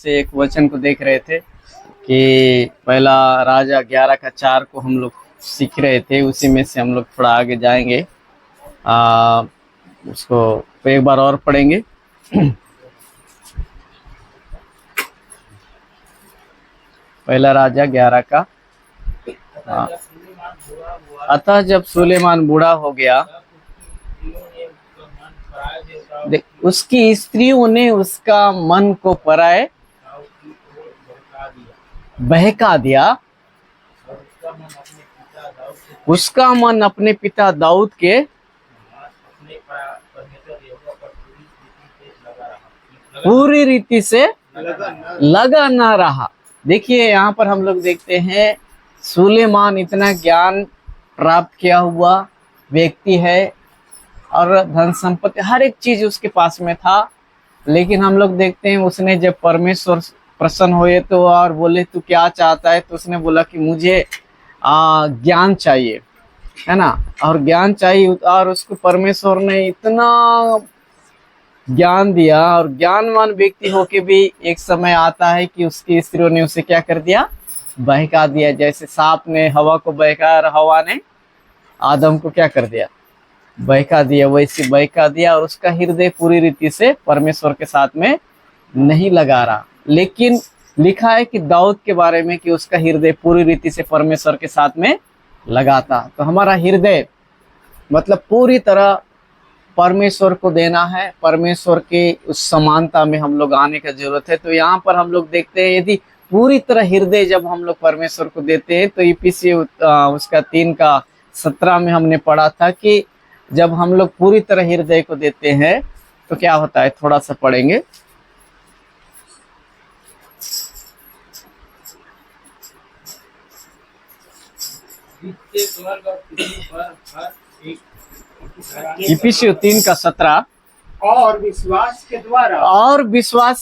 से एक वचन को देख रहे थे कि पहला राजा 11 का 4 को हम लोग सीख रहे थे, उसी में से हम लोग थोड़ा आगे जाएंगे। उसको एक बार और पढ़ेंगे। पहला राजा 11 का। अतः जब सुलेमान बूढ़ा हो गया, उसकी स्त्रियों ने उसका मन को पराए बहका दिया। उसका मन अपने पिता दाऊद के पूरी रीति से लगा ना रहा। देखिए यहाँ पर हम लोग देखते हैं सुलेमान इतना ज्ञान प्राप्त किया हुआ व्यक्ति है और धन संपत्ति हर एक चीज उसके पास में था, लेकिन हम लोग देखते हैं उसने जब परमेश्वर प्रसन्न हुए तो और बोले तू क्या चाहता है, तो उसने बोला कि मुझे ज्ञान चाहिए, है ना, और ज्ञान चाहिए। और उसको परमेश्वर ने इतना ज्ञान दिया, और ज्ञानवान व्यक्ति होके भी एक समय आता है कि उसकी स्त्रियों ने उसे क्या कर दिया, बहका दिया। जैसे सांप ने हवा को बहकाया और हवा ने आदम को क्या कर दिया, बहका दिया, वैसे बहका दिया। और उसका हृदय पूरी रीति से परमेश्वर के साथ में नहीं लगा रहा। लेकिन लिखा है कि दाऊद के बारे में कि उसका हृदय पूरी रीति से परमेश्वर के साथ में लगा था। तो हमारा हृदय मतलब पूरी तरह परमेश्वर को देना है, परमेश्वर के उस समानता में हम लोग आने का जरूरत है। तो यहाँ पर हम लोग देखते हैं यदि पूरी तरह हृदय जब हम लोग परमेश्वर को देते हैं, तो इफिसी उसका 3:17 में हमने पढ़ा था कि जब हम लोग पूरी तरह हृदय को देते हैं तो क्या होता है, थोड़ा सा पढ़ेंगे। इफिसियों 3:17 और विश्वास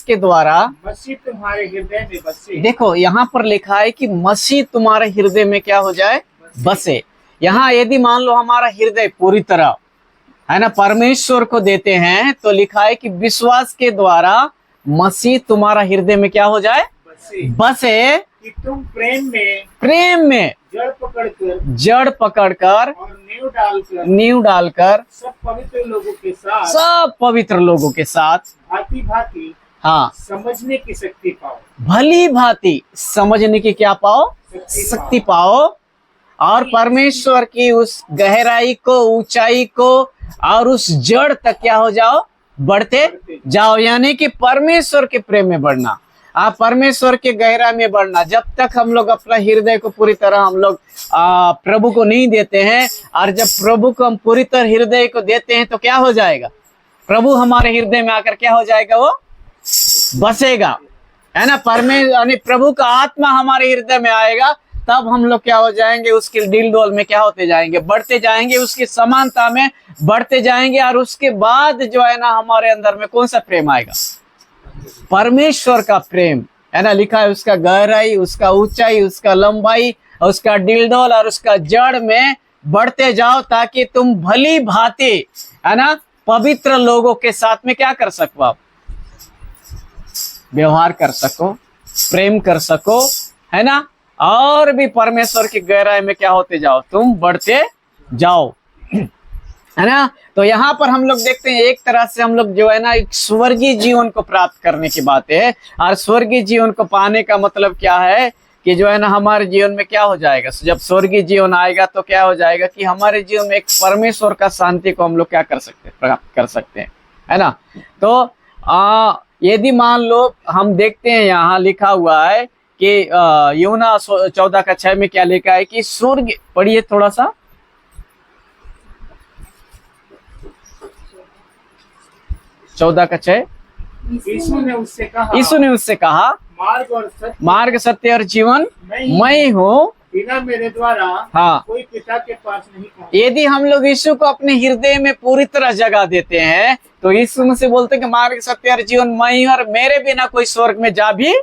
के द्वारा मसीह तुम्हारे हृदय में बसे। देखो यहाँ पर लिखा है कि मसीह तुम्हारे हृदय में क्या हो जाए, बसे। यहाँ यदि मान लो हमारा हृदय पूरी तरह है ना परमेश्वर को देते हैं, तो लिखा है कि विश्वास के द्वारा मसीह तुम्हारा हृदय में क्या हो जाए, बसे। कि तुम प्रेम में जड़ पकड़कर और नींव डालकर सब पवित्र लोगों के साथ भांति भांति हाँ समझने की शक्ति पाओ। भली भांति समझने की क्या पाओ, शक्ति पाओ। और परमेश्वर की उस गहराई को, ऊंचाई को और उस जड़ तक क्या हो जाओ, बढ़ते जाओ। यानी कि परमेश्वर के प्रेम में बढ़ना, आप परमेश्वर के गहराई में बढ़ना। जब तक हम लोग अपना हृदय को पूरी तरह हम लोग प्रभु को नहीं देते हैं, और जब प्रभु को हम पूरी तरह हृदय को देते हैं तो क्या हो जाएगा, प्रभु हमारे हृदय में आकर क्या हो जाएगा, वो बसेगा, है ना। यानी प्रभु का आत्मा हमारे हृदय में आएगा, तब हम लोग क्या हो जाएंगे, उसके दिल डोल में क्या होते जाएंगे, बढ़ते जाएंगे, उसकी समानता में बढ़ते जाएंगे। और उसके बाद जो है ना हमारे अंदर में कौन सा प्रेम आएगा, परमेश्वर का प्रेम, है ना। लिखा है उसका गहराई, उसका ऊंचाई, उसका लंबाई, उसका डिलडोल और उसका जड़ में बढ़ते जाओ, ताकि तुम भली भांति, है ना, पवित्र लोगों के साथ में क्या कर सको, आप व्यवहार कर सको, प्रेम कर सको, है ना। और भी परमेश्वर की गहराई में क्या होते जाओ, तुम बढ़ते जाओ, है ना। तो यहाँ पर हम लोग देखते हैं एक तरह से हम लोग जो है ना एक स्वर्गीय जीवन को प्राप्त करने की बात है। और स्वर्गीय जीवन को पाने का मतलब क्या है कि जो है ना हमारे जीवन में क्या हो जाएगा, जब स्वर्गीय जीवन आएगा तो क्या हो जाएगा कि हमारे जीवन में एक परमेश्वर का शांति को हम लोग क्या कर सकते हैं, प्राप्त कर सकते हैं, है ना। तो यदि मान लो हम देखते हैं यहाँ लिखा हुआ है कि यूहन्ना 14:6 में क्या लिखा है कि स्वर्ग, पढ़िए थोड़ा सा, 14:6। यीशु ने उससे कहा मार्ग सत्य और जीवन मैं हूँ, बिना मेरे द्वारा हाँ कोई पिता के पास नहीं पहुंचता। यदि हम लोग यीशु को अपने हृदय में पूरी तरह जगह देते हैं, तो यीशु मुझसे बोलते हैं कि मार्ग सत्य और जीवन मैं हूँ, और मेरे बिना कोई स्वर्ग में जा भी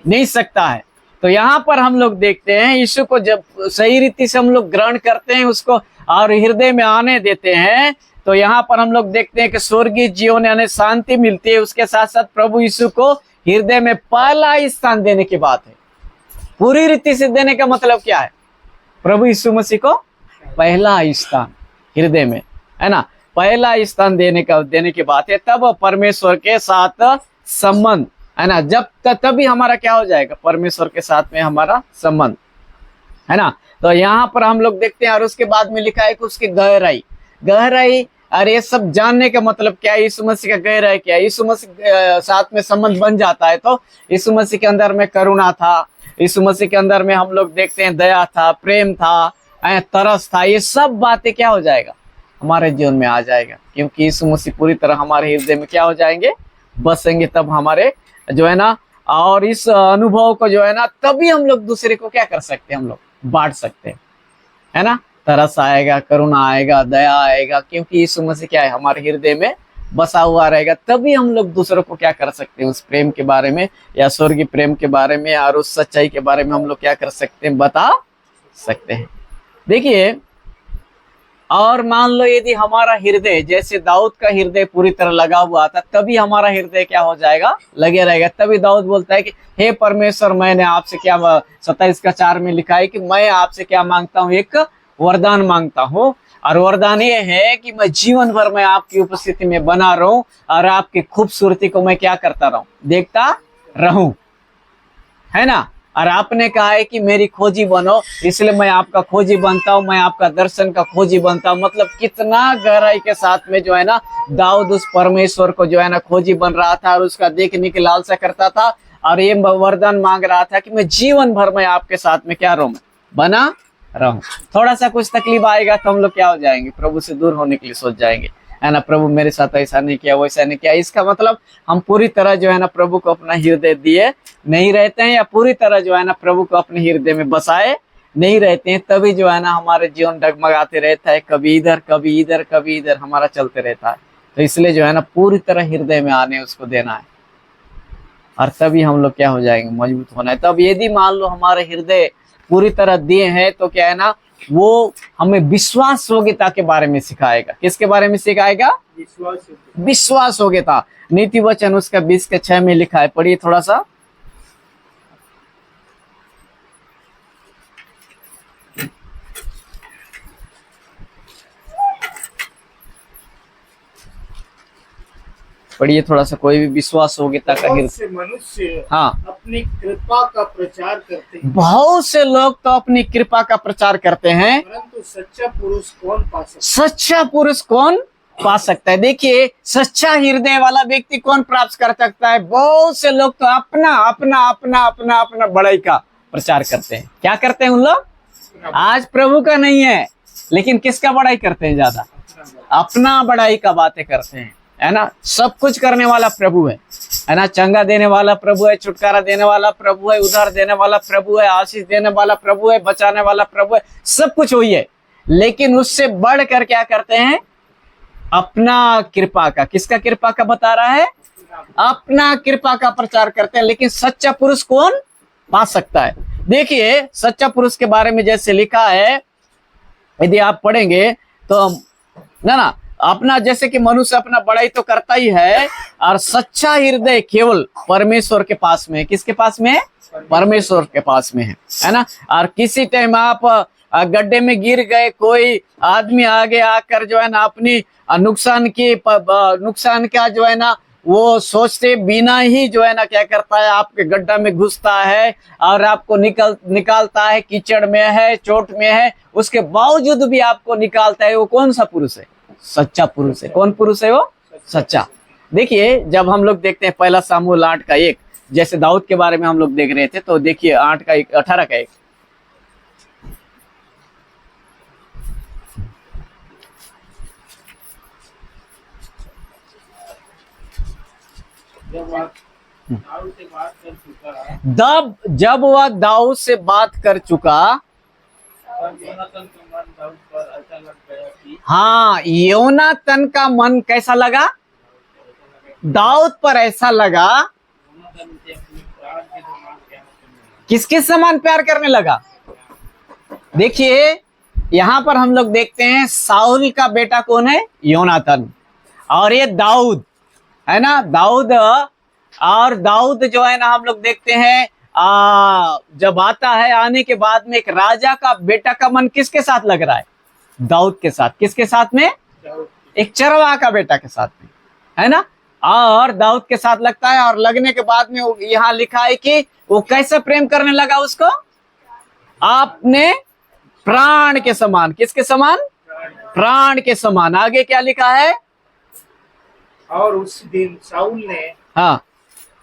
नहीं सकता है। तो यहाँ पर हम लोग देखते हैं यीशु को जब सही रीति से हम लोग ग्रहण करते हैं उसको और हृदय में आने देते हैं, तो यहाँ पर हम लोग देखते हैं कि स्वर्गीय जीवन यानी शांति मिलती है। उसके साथ साथ प्रभु यीशु को हृदय में पहला स्थान देने की बात है। पूरी रीति से देने का मतलब क्या है? प्रभु यीशु मसीह को पहला स्थान हृदय में, है ना, पहला स्थान देने की बात है। तब परमेश्वर के साथ संबंध, है ना, जब तभी हमारा क्या हो जाएगा? परमेश्वर के साथ में हमारा संबंध, है ना। तो यहाँ पर हम लोग देखते हैं, और उसके बाद में लिखा है कि उसकी गहराई, और ये सब जानने का मतलब क्या है? यीशु मसीह का गहराई क्या है? यीशु मसीह साथ में संबंध बन जाता है तो यीशु मसीह के अंदर में करुणा था, यीशु मसीह के अंदर में हम लोग देखते हैं दया था, प्रेम था, तरस था। ये सब बातें क्या हो जाएगा? हमारे जीवन में आ जाएगा, क्योंकि यीशु मसीह पूरी तरह हमारे हृदय में क्या हो जाएंगे? बसेंगे। तब हमारे जो है ना, और इस अनुभव को जो है ना, तभी हम लोग दूसरे को क्या कर सकते हैं? हम लोग बांट सकते हैं, है ना। तरस आएगा, करुणा आएगा, दया आएगा, क्योंकि यीशु मसीह क्या है? हमारे हृदय में बसा हुआ रहेगा। तभी हम लोग दूसरों को क्या कर सकते हैं? उस प्रेम के बारे में, या स्वर्गीय प्रेम के बारे में, और उस सच्चाई के बारे में हम लोग क्या कर सकते हैं? बता सकते हैं। देखिए, और मान लो यदि हमारा हृदय जैसे दाऊद का हृदय पूरी तरह लगा हुआ था, तभी हमारा हृदय क्या हो जाएगा? लगे रहेगा। तभी दाऊद बोलता है कि हे परमेश्वर, मैंने आपसे क्या, 27:4 में लिखा है कि मैं आपसे क्या मांगता हूँ? एक वरदान मांगता हूँ, और वरदान ये है कि मैं जीवन भर मैं आपकी उपस्थिति में बना रहूं, और आपकी खूबसूरती को मैं क्या करता रहूं? देखता रहूं, है ना। और आपने कहा है कि मेरी खोजी बनो, इसलिए मैं आपका खोजी बनता हूं, मैं आपका दर्शन का खोजी बनता हूं। मतलब कितना गहराई के साथ में जो है ना, दाऊद उस परमेश्वर को जो है ना खोजी बन रहा था, और उसका देखने की लालसा करता था, और ये वरदान मांग रहा था कि मैं जीवन भर में आपके साथ में क्या रहूं? बना रहूं। थोड़ा सा कुछ तकलीफ आएगा तो हम लोग क्या हो जाएंगे? प्रभु से दूर होने के लिए सोच जाएंगे, है ना। प्रभु मेरे साथ ऐसा नहीं किया, वैसा नहीं किया। इसका मतलब हम पूरी तरह जो है ना प्रभु को अपना हृदय दिए नहीं रहते हैं, या पूरी तरह जो है ना प्रभु को अपने हृदय में बसाए नहीं रहते हैं। तभी जो है ना हमारे जीवन डगमगाते रहता है, कभी इधर कभी इधर कभी इधर हमारा चलते रहता है। तो इसलिए जो है ना पूरी तरह हृदय में आने उसको देना है, और तभी हम लोग क्या हो जाएंगे? मजबूत होना है। तब यदि मान लो हमारे हृदय पूरी तरह दिए हैं, तो क्या है ना, वो हमें विश्वास योग्यता के बारे में सिखाएगा। किसके बारे में सिखाएगा? विश्वास योग्यता। नीति वचन उसका 20:6 में लिखा है, पढ़िए थोड़ा सा। पढ़िए थोड़ा सा, कोई भी विश्वास योग्यता का बहुत से मनुष्य हाँ, अपनी कृपा का प्रचार करते हैं, बहुत से लोग तो अपनी कृपा का प्रचार करते हैं, परंतु सच्चा पुरुष कौन पा सकता है? सच्चा पुरुष कौन पा सकता है? देखिए, सच्चा हृदय वाला व्यक्ति कौन प्राप्त कर सकता है? बहुत से लोग तो अपना अपना अपना अपना अपना बड़ाई का प्रचार करते हैं। क्या करते हैं उन लोग? आज प्रभु का नहीं है, लेकिन किसका बड़ाई करते हैं? ज्यादा अपना बड़ाई का बातें करते हैं, है ना। सब कुछ करने वाला प्रभु है ना। चंगा देने वाला प्रभु है, छुटकारा देने वाला प्रभु है, उधार देने वाला प्रभु है, आशीष देने वाला प्रभु है, बचाने वाला प्रभु है, सब कुछ वही है। लेकिन उससे बढ़कर क्या करते हैं? अपना कृपा का, किसका कृपा का बता रहा है? अपना कृपा का प्रचार करते हैं। लेकिन सच्चा पुरुष कौन पा सकता है? देखिए, सच्चा पुरुष के बारे में जैसे लिखा है, यदि आप पढ़ेंगे तो ना अपना, जैसे कि मनुष्य अपना बड़ाई तो करता ही है, और सच्चा हृदय केवल परमेश्वर के पास में है। किसके पास में है? परमेश्वर के पास में है ना। और किसी टाइम आप गड्ढे में गिर गए, कोई आदमी आगे आकर जो है ना अपनी नुकसान का जो है ना वो सोचते बिना ही जो है ना क्या करता है? आपके गड्ढा में घुसता है और आपको निकालता है। कीचड़ में है, चोट में है, उसके बावजूद भी आपको निकालता है। वो कौन सा पुरुष है? सच्चा पुरुष है। कौन पुरुष है वो? सच्चा। देखिए, जब हम लोग देखते हैं 1 सामुएल 8:1, जैसे दाऊद के बारे में हम लोग देख रहे थे, तो देखिए 8:1, 18:1। जब वह दाऊद से बात कर चुका, हाँ, योनातन का मन कैसा लगा? दाऊद पर ऐसा लगा, किसके समान प्यार करने लगा? देखिए, यहां पर हम लोग देखते हैं साउल का बेटा कौन है? योनातन। और ये दाऊद है ना। दाऊद और दाऊद जो है ना हम लोग देखते हैं जब आता है, आने के बाद में एक राजा का बेटा का मन किसके साथ लग रहा है? दाऊद के साथ। किसके साथ में? एक चरवाहा का बेटा के साथ में, है ना। और दाऊद के साथ लगता है, और लगने के बाद में यहाँ लिखा है कि वो कैसे प्रेम करने लगा उसको? आपने प्राण के समान। किसके समान? प्राण के समान। आगे क्या लिखा है? और उस दिन शाऊल ने हाँ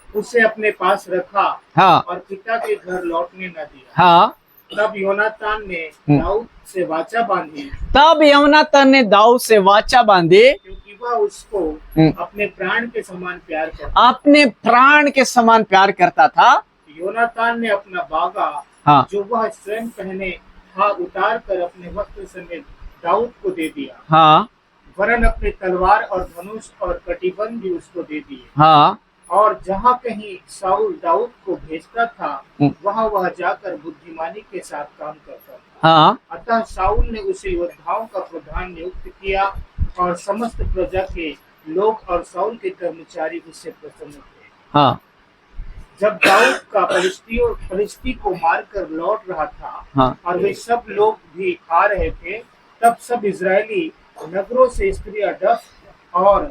उसे अपने पास रखा हाँ और पिता के घर लौटने न दिया। हाँ। तब योनातान ने दाऊद से वाचा बांधी, तब योनातान ने दाऊद से वाचा बांधी, क्योंकि वह उसको अपने प्राण के समान प्यार करता, अपने प्राण के समान प्यार करता था। योनातान ने अपना बागा हाँ। जो वह स्वयं पहने था उतार कर अपने वस्त्र समेत दाऊद को दे दिया। हाँ वरन अपने तलवार और धनुष और कटिबंध भी उसको दे दिए। हाँ। और जहाँ कहीं शाऊल दाऊद को भेजता था वहाँ वह जाकर बुद्धिमानी के साथ काम करता था। हाँ। अतः शाऊल ने उसे योद्धाओं का प्रधान नियुक्त किया और समस्त प्रजा के लोग और शाऊल के कर्मचारी उससे प्रसन्न थे। हाँ। जब दाऊद का फलिस्ती को मारकर लौट रहा था हाँ। और वे सब लोग भी आ रहे थे, तब सब इजरायली नगरों से स्त्रियां डफ और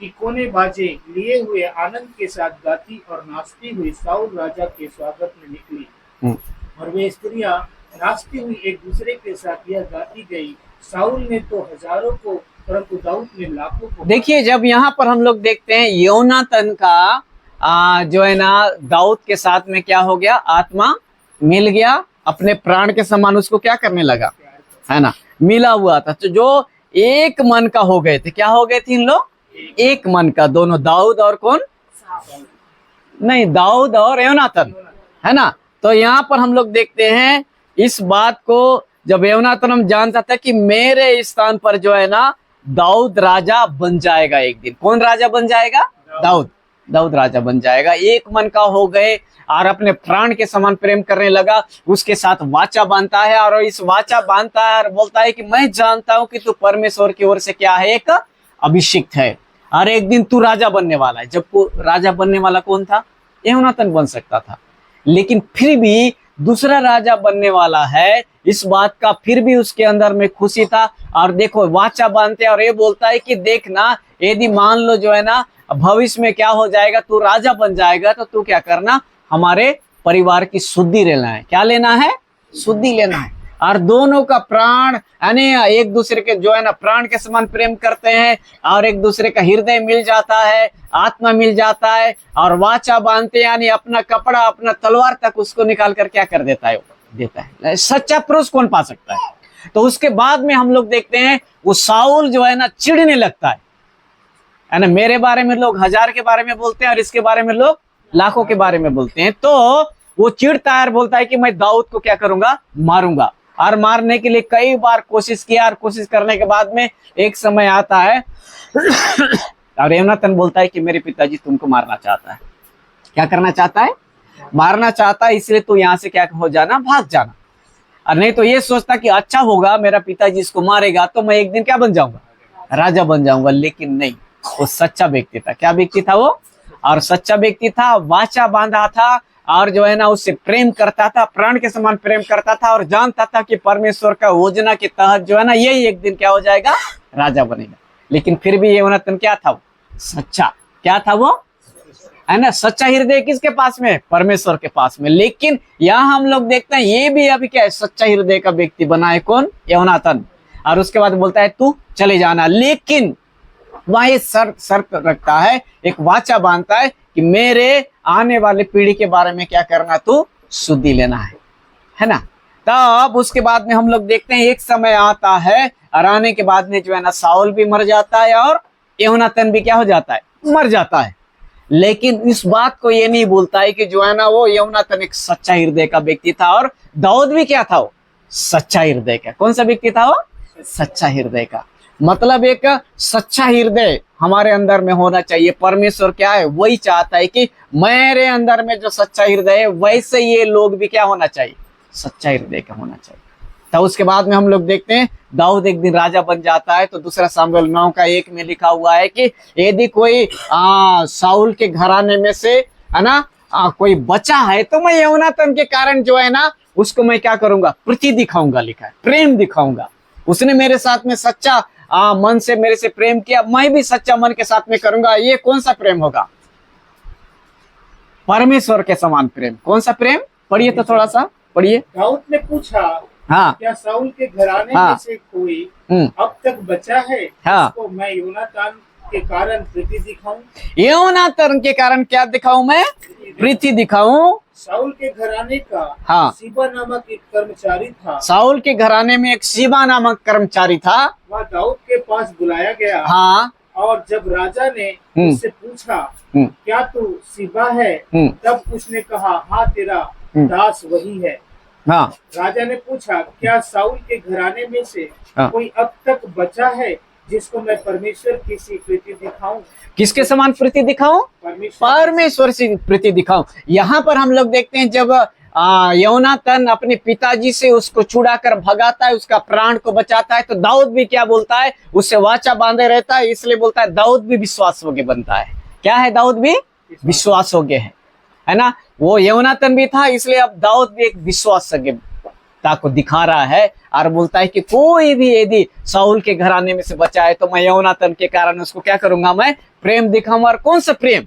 तिकोने बाजे लिए हुए आनंद के साथ गाती और नाचती हुई शाऊल राजा के स्वागत में निकली। और वे स्त्रियां नाचती हुई एक दूसरे के साथ यह गाती गई, शाऊल ने तो हजारों को परंतु दाऊद ने लाखों को। देखिए, जब यहाँ पर हम लोग देखते हैं योनातान का जो है ना दाऊद के साथ में क्या हो गया? आत्मा मिल गया, अपने प्राण के समान उसको क्या करने लगा, है ना, मिला हुआ था। तो जो एक मन का हो गए थे, क्या हो गए थे इन लोग? एक मन का, दोनों। दाऊद और कौन? नहीं, दाऊद और योनातान, है ना। तो यहाँ पर हम लोग देखते हैं इस बात को, जब योनातान हम जानता था कि मेरे स्थान पर जो है ना दाऊद राजा बन जाएगा एक दिन। कौन राजा बन जाएगा? दाऊद। दाऊद राजा बन जाएगा। एक मन का हो गए और अपने प्राण के समान प्रेम करने लगा। उसके साथ वाचा बांधता है, और इस वाचा बांधता है और बोलता है कि मैं जानता हूं कि तू परमेश्वर की ओर से क्या है? एक अभिषिक्त है, और एक दिन तू राजा बनने वाला है। जब वो राजा बनने वाला कौन था? योनातान बन सकता था, लेकिन फिर भी दूसरा राजा बनने वाला है, इस बात का फिर भी उसके अंदर में खुशी था। और देखो, वाचा बांधते और ये बोलता है कि देखना, यदि मान लो जो है ना भविष्य में क्या हो जाएगा, तू राजा बन जाएगा, तो तू क्या करना, हमारे परिवार की शुद्धि लेना है। क्या लेना है? शुद्धि लेना है। और दोनों का प्राण यानी एक दूसरे के जो है ना प्राण के समान प्रेम करते हैं, और एक दूसरे का हृदय मिल जाता है, आत्मा मिल जाता है, और वाचा बांधते यानी अपना कपड़ा, अपना तलवार तक उसको निकाल कर क्या कर देता है? देता है। सच्चा पुरुष कौन पा सकता है? तो उसके बाद में हम लोग देखते हैं वो शाऊल जो है ना चिढ़ने लगता है ना। मेरे बारे में लोग 1000 के बारे में बोलते हैं, और इसके बारे में लोग लाखों के बारे में बोलते हैं। तो वो चिढ़ता है और बोलता है कि मैं दाऊद को क्या करूंगा? मारूंगा। और मारने के लिए कई बार कोशिश किया, और कोशिश करने के बाद में एक समय आता है और योनातान बोलता है कि मेरे पिताजी तुमको मारना चाहता है। क्या करना चाहता है? मारना चाहता है, इसलिए तू यहाँ से क्या हो जाना, भाग जाना। और नहीं तो ये सोचता कि अच्छा होगा, मेरा पिताजी इसको मारेगा तो मैं एक दिन क्या बन जाऊंगा? राजा बन जाऊंगा। लेकिन नहीं, वो सच्चा व्यक्ति था। क्या व्यक्ति था वो? और सच्चा व्यक्ति था, वाचा बांधा था, और जो है ना उससे प्रेम करता था, प्राण के समान प्रेम करता था, और जानता था कि परमेश्वर का योजना के तहत जो है ना यही एक दिन क्या हो जाएगा? राजा बनेगा। लेकिन फिर भी योनातान क्या था? वो सच्चा। क्या था वो? है ना, सच्चा हृदय किसके पास में? परमेश्वर के पास में। लेकिन यहाँ हम लोग देखते हैं ये भी अभी क्या है? सच्चा हृदय का व्यक्ति बना है। कौन? योनातान। और उसके बाद बोलता है तू चले जाना। लेकिन वह ये शर्त रखता है, एक वाचा बांधता है कि मेरे आने वाले पीढ़ी के बारे में क्या करना? तू शुद्धि लेना है ना। तब उसके बाद में हम लोग देखते हैं एक समय आता है, और आने के बाद में जो है ना शाऊल भी मर जाता है, और योनातान भी क्या हो जाता है? मर जाता है। लेकिन इस बात को ये नहीं बोलता है कि जो है ना वो योनातान एक सच्चा हृदय का व्यक्ति था, और दाऊद भी क्या था? वो सच्चा हृदय का। कौन सा व्यक्ति था वो? सच्चा हृदय का। मतलब एक सच्चा हृदय हमारे अंदर में होना चाहिए। परमेश्वर क्या है? वही चाहता है कि मेरे अंदर में जो सच्चा हृदय है, वैसे ये लोग भी क्या होना चाहिए? सच्चा हृदय का होना चाहिए। तो उसके बाद में हम लोग देखते हैं दाऊद एक दिन राजा बन जाता है। तो दूसरा सामुएल 9:1 में लिखा हुआ है कि यदि कोई साउल के घराने में से है ना कोई बचा है तो मैं योनातान के कारण जो है ना उसको मैं क्या करूंगा, प्रीति दिखाऊंगा, लिखा है प्रेम दिखाऊंगा। उसने मेरे साथ में सच्चा मन से मेरे से प्रेम किया, मैं भी सच्चा मन के साथ में करूंगा। ये कौन सा प्रेम होगा? परमेश्वर के समान प्रेम। कौन सा प्रेम? पढ़िए तो थोड़ा सा पढ़िए। दाऊद ने पूछा, हाँ क्या साउल के घराने हाँ में से कोई हम्म, अब तक बचा है हाँ। जिसको मैं योनातान के कारण प्रीति दिखाऊं? योनातान के कारण क्या दिखाऊं मैं? प्रीति दिखाऊं। साउल के घराने का हाँ। सीबा नामक एक कर्मचारी था। साउल के घराने में एक सीबा नामक कर्मचारी था। वह दाऊद के पास बुलाया गया। हाँ और जब राजा ने उससे पूछा, क्या तू सीबा है? तब उसने कहा, हाँ तेरा दास वही है। हाँ राजा ने पूछा, क्या साउल के घराने में से हाँ। कोई अब तक बचा है जिसको मैं परमेश्वर की सी प्रीति दिखाऊं? किसके समान प्रीति दिखाऊं? परमेश्वर से प्रीति दिखाऊं। यहाँ पर हम लोग देखते हैं जब योनातान अपने पिताजी से उसको छुड़ा कर भगाता है, उसका प्राण को बचाता है, तो दाऊद भी क्या बोलता है? उससे वाचा बांधे रहता है, इसलिए बोलता है दाऊद भी विश्वास योग्य बनता है। क्या है? दाऊद भी विश्वास योग्य है ना। वो योनातान भी था, इसलिए अब दाऊद भी एक विश्वास योग्यता को दिखा रहा है और बोलता है कि कोई भी यदि साउल के घराने में से बचा है तो मैं योनातान के कारण उसको क्या करूंगा? मैं प्रेम दिखाऊंगा। और कौन सा प्रेम?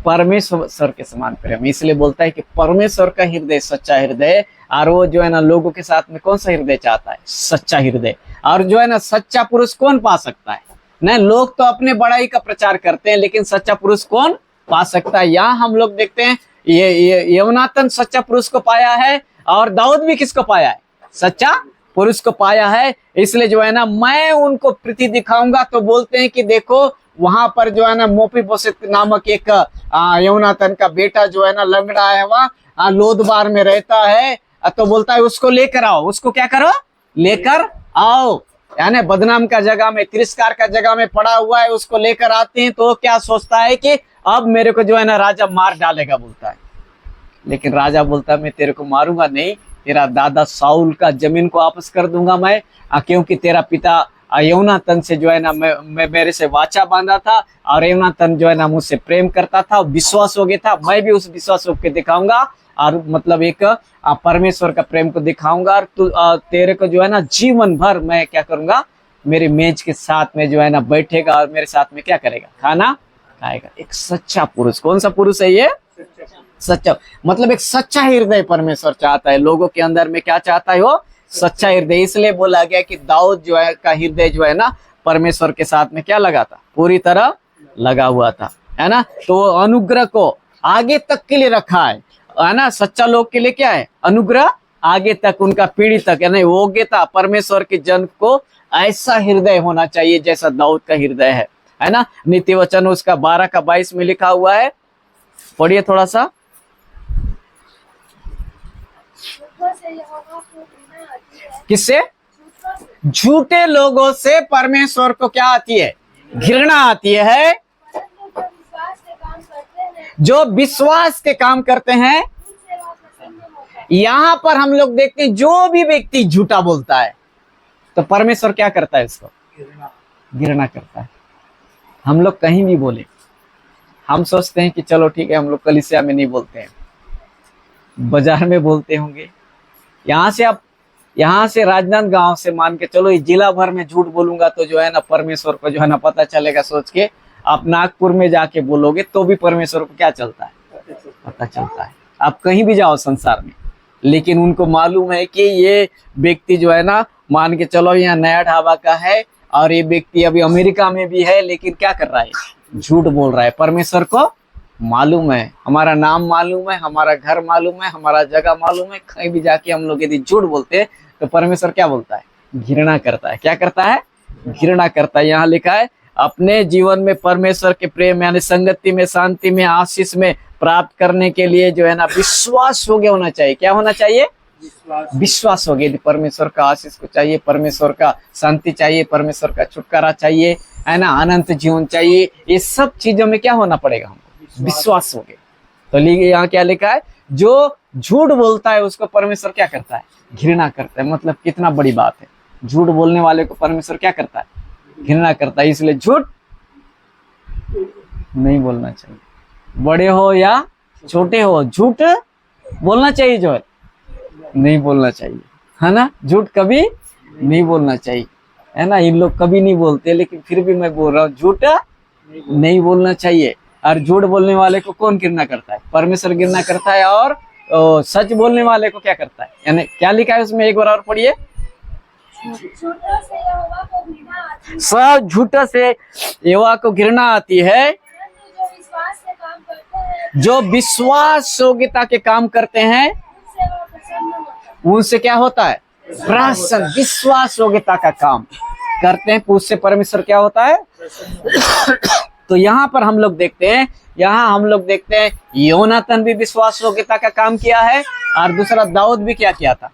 परमेश्वर के समान प्रेम। इसलिए बोलता है कि परमेश्वर का हृदय सच्चा हृदय, और वो जो है ना लोगों के साथ में कौन सा हृदय चाहता है? सच्चा हृदय। और जो है ना सच्चा पुरुष कौन पा सकता है? नहीं, लोग तो अपने बड़ाई का प्रचार करते हैं, लेकिन सच्चा पुरुष कौन पा सकता है? यहाँ हम लोग देखते हैं ये योनातान सच्चा पुरुष को पाया है, और दाऊद भी किसको पाया है? सच्चा पुरुष को पाया है। इसलिए जो है ना मैं उनको प्रीति दिखाऊंगा। तो बोलते हैं कि देखो वहां पर जो है ना मोफीबोशेत नामक एक योनातान का बेटा जो है ना लंगड़ा है, वहां लोदबार में रहता है। तो बोलता है उसको लेकर आओ। उसको क्या करो? लेकर आओ। यानी बदनाम का जगह में, तिरस्कार का जगह में पड़ा हुआ है, उसको लेकर आते हैं। तो क्या सोचता है कि अब मेरे को जो है ना राजा मार डालेगा, बोलता है। लेकिन राजा बोलता है मैं तेरे को मारूंगा नहीं, तेरा दादा साउल का जमीन को वापस कर दूंगा मैं, क्योंकि तेरा पिता योनातान से जो है ना मैं मेरे से वाचा बांधा था, और योनातान जो है ना मुझसे प्रेम करता था, विश्वास हो गया था। मैं भी उस विश्वास को दिखाऊंगा, और मतलब एक परमेश्वर का प्रेम को दिखाऊंगा। और तू तेरे को जो है ना जीवन भर मैं क्या करूंगा? मेरी मेज के साथ में जो है ना बैठेगा, और मेरे साथ में क्या करेगा? खाना खाएगा। एक सच्चा पुरुष। कौन सा पुरुष है ये? सच्चा। मतलब एक सच्चा हृदय परमेश्वर चाहता है लोगों के अंदर में। क्या चाहता है वो? सच्चा हृदय। इसलिए बोला गया कि दाऊद जो है का हृदय जो है ना परमेश्वर के साथ में क्या लगा था? पूरी तरह लगा हुआ था, है ना। तो अनुग्रह को आगे तक के लिए रखा है ना। सच्चा लोग के लिए क्या है? अनुग्रह आगे तक, उनका पीढ़ी तक, यानी योग्यता। परमेश्वर के जन को ऐसा हृदय होना चाहिए जैसा दाऊद का हृदय है ना। नीति वचन उसका 12:22 में लिखा हुआ है। पढ़िए थोड़ा सा। किससे? झूठे लोगों से परमेश्वर को क्या आती है? घृणा आती है। जो विश्वास के काम करते हैं, यहाँ पर हम लोग देखते हैं जो भी व्यक्ति झूठा बोलता है तो परमेश्वर क्या करता है? उसको घृणा करता है। हम लोग कहीं भी बोले, हम सोचते हैं कि चलो ठीक है, हम लोग कलीसिया में नहीं बोलते हैं, बाजार में बोलते होंगे। यहाँ से राजनांद गांव से मान के चलो इस जिला भर में झूठ बोलूंगा तो जो है ना परमेश्वर को जो है ना पता चलेगा। सोच के आप नागपुर में जाके बोलोगे तो भी परमेश्वर को क्या चलता है? पता चलता है। आप कहीं भी जाओ संसार में, लेकिन उनको मालूम है कि ये व्यक्ति जो है ना, मान के चलो यहाँ नया ढाबा का है, और ये व्यक्ति अभी अमेरिका में भी है, लेकिन क्या कर रहा है? झूठ बोल रहा है। परमेश्वर को मालूम है, हमारा नाम मालूम है, हमारा घर मालूम है, हमारा जगह मालूम है। कहीं भी जाके हम लोग यदि झूठ बोलते हैं तो परमेश्वर क्या बोलता है? घृणा करता है। क्या करता है? घृणा करता है। यहाँ लिखा है अपने जीवन में परमेश्वर के प्रेम यानी संगति में, शांति में, आशीष में प्राप्त करने के लिए जो है ना विश्वास योग्य होना चाहिए। क्या होना चाहिए? विश्वास योग्य। यदि परमेश्वर का आशीष को चाहिए, परमेश्वर का शांति चाहिए, परमेश्वर का छुटकारा चाहिए, है ना, अनंत जीवन चाहिए, ये सब चीजों में क्या होना पड़ेगा? हमको विश्वास योग्य। तो यहाँ क्या लिखा है? जो झूठ बोलता है उसको परमेश्वर क्या करता है? घृणा करता है। मतलब कितना बड़ी बात है, झूठ बोलने वाले को परमेश्वर क्या करता है? घृणा करता है। इसलिए झूठ नहीं बोलना चाहिए, बड़े हो या छोटे हो, झूठ बोलना चाहिए जो है, नहीं बोलना चाहिए, है ना। झूठ कभी नहीं बोलना चाहिए, है ना। इन लोग कभी नहीं बोलते, लेकिन फिर भी मैं बोल रहा हूँ झूठ नहीं बोलना चाहिए। और झूठ बोलने वाले को कौन घृणा करता है? परमेश्वर घृणा करता है। और सच बोलने वाले को क्या करता है? यानी क्या लिखा है उसमें, एक बार और पढ़िए। झूठों से यहोवा को घृणा आती है, सब झूठों से यहोवा को घृणा आती है, परंतु जो विश्वास से काम करते हैं जो विश्वास योग्यता के काम करते हैं उनसे वह प्रसन्न होता है। उनसे क्या होता है? प्रसन्न। विश्वास योग्यता का काम करते हैं, उससे परमेश्वर क्या होता है? तो यहाँ पर हम लोग देखते हैं, योनातन भी विश्वास योग्यता का काम किया है, और दूसरा दाऊद भी क्या किया था?